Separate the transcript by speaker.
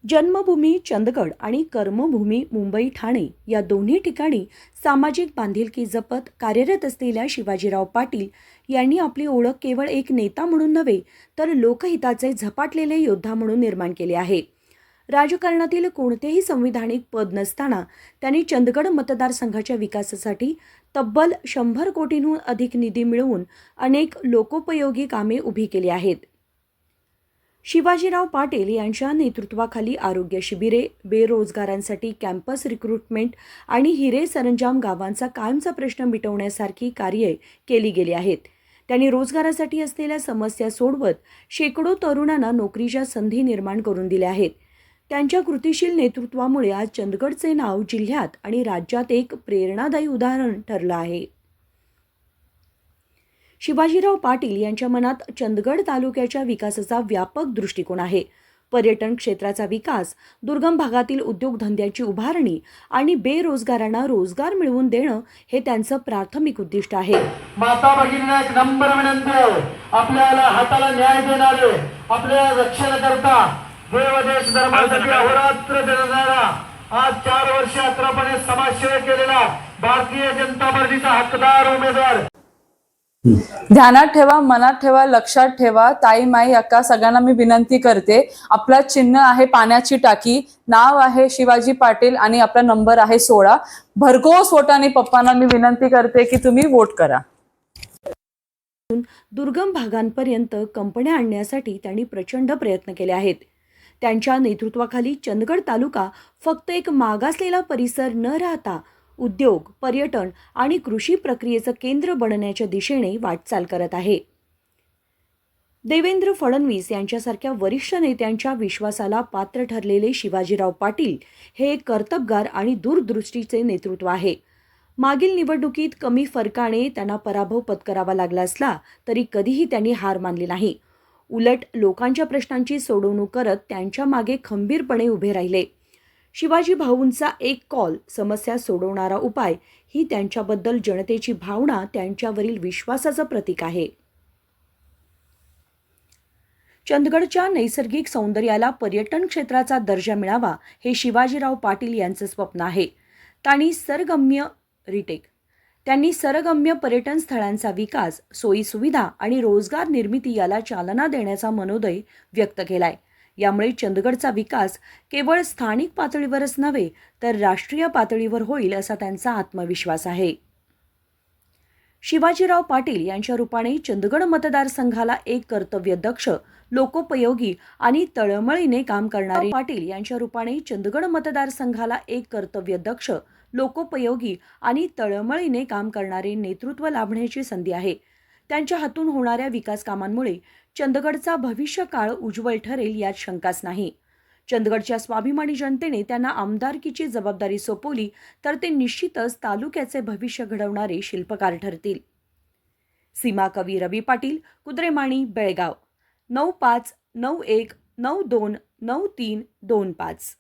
Speaker 1: जन्मभूमी चंदगड आणि कर्मभूमी मुंबई ठाणे या दोन्ही ठिकाणी सामाजिक बांधिलकी जपत कार्यरत असलेल्या शिवाजीराव पाटील यांनी आपली ओळख केवळ एक नेता म्हणून नव्हे तर लोकहिताचे झपाटलेले योद्धा म्हणून निर्माण केले आहे. राजकारणातील कोणतेही संविधानिक पद नसताना त्यांनी चंदगड मतदारसंघाच्या विकासासाठी तब्बल 100 कोटींहून अधिक निधी मिळवून अनेक लोकोपयोगी कामे उभी केली आहेत. शिवाजीराव पाटील यांच्या नेतृत्वाखाली आरोग्य शिबिरे, बेरोजगारांसाठी कॅम्पस रिक्रुटमेंट आणि हिरे सरंजाम गावांचा कायमचा प्रश्न मिटवण्यासारखी कार्ये केली गेली आहेत. त्यांनी रोजगारासाठी असलेल्या समस्या सोडवत शेकडो तरुणांना नोकरीच्या संधी निर्माण करून दिल्या आहेत. त्यांच्या कृतिशील नेतृत्वामुळे आज चंदगडचे नाव जिल्ह्यात आणि राज्यात एक प्रेरणादायी उदाहरण ठरलं आहे. शिवाजीराव पाटील यांच्या मनात चंदगड तालुक्याच्या विकासाचा व्यापक दृष्टिकोन आहे. पर्यटन क्षेत्राचा विकास, दुर्गम भागातील उद्योगधंद्याची उभारणी आणि बेरोजगारांना रोजगार मिळवून देणं हे त्यांचं प्राथमिक उद्दिष्ट आहे.
Speaker 2: माता भगिनींना एक नंबर विनंती आहे, आपल्याला हाताला न्याय देणारे, आपल्या रक्षण करता देव देश धर्मासाठी अहोरात्र देणारा, आज 4 वर्ष अक्रमपणे समाजसेवा केलेला भारतीय जनता पार्टीचा हकदार उमेदवार.
Speaker 3: ध्यानात ठेवा, मनात ठेवा, लक्षात ठेवा. ताई, माई, अक्का सगळ्यांना मी विनंती करते, आपला चिन्ह आहे पाण्याची टाकी, नाव आहे शिवाजी पाटील आणि आपला नंबर आहे 16. भरघोस वोटाने पप्पांना मी विनंती करते की तुम्ही वोट करा.
Speaker 1: दुर्गम भागांपर्यंत कंपन्या आणण्यासाठी त्यांनी प्रचंड प्रयत्न केले आहेत. त्यांच्या नेतृत्वाखाली चंदगड तालुका फक्त एक मागासलेला परिसर न राहता उद्योग, पर्यटन आणि कृषी प्रक्रियेचं केंद्र बनण्याच्या दिशेने वाटचाल करत आहे. देवेंद्र फडणवीस यांच्यासारख्या वरिष्ठ नेत्यांच्या विश्वासाला पात्र ठरलेले शिवाजीराव पाटील हे एक कर्तबगार आणि दूरदृष्टीचे नेतृत्व आहे. मागील निवडणुकीत कमी फरकाने त्यांना पराभव पत्करावा लागला असला तरी कधीही त्यांनी हार मानली नाही. उलट लोकांच्या प्रश्नांची सोडवणूक करत त्यांच्या मागे खंबीरपणे उभे राहिले. शिवाजी भाऊंचा एक कॉल, समस्या सोडवणारा उपाय ही त्यांच्याबद्दल जनतेची भावना, त्यांच्यावरील विश्वासाचं प्रतीक आहे. चंदगडच्या नैसर्गिक सौंदर्याला पर्यटन क्षेत्राचा दर्जा मिळावा हे शिवाजीराव पाटील यांचं स्वप्न आहे. त्यांनी सरगम्य पर्यटन स्थळांचा विकास, सोयीसुविधा आणि रोजगार निर्मिती याला चालना देण्याचा मनोदय व्यक्त केलाय. यामुळे चंदगडचा विकास केवळ स्थानिक पातळीवरच नव्हे तर राष्ट्रीय पातळीवर होईल असा त्यांचा आत्मविश्वास आहे. शिवाजीराव पाटील यांच्या रूपाने चंदगड मतदारसंघाला एक कर्तव्यदक्ष, लोकोपयोगी आणि तळमळीने काम करणारे नेतृत्व लाभण्याची संधी आहे. त्यांच्या हातून होणाऱ्या विकास कामांमुळे चंदगडचा भविष्यकाळ उज्ज्वल ठरेल यात शंकाच नाही. चंदगडच्या स्वाभिमानी जनतेने त्यांना आमदारकीची जबाबदारी सोपवली तर ते निश्चितच तालुक्याचे भविष्य घडवणारे शिल्पकार ठरतील. सीमा कवी रवी पाटील, कुद्रेमाणी, बेळगाव. 9591929325.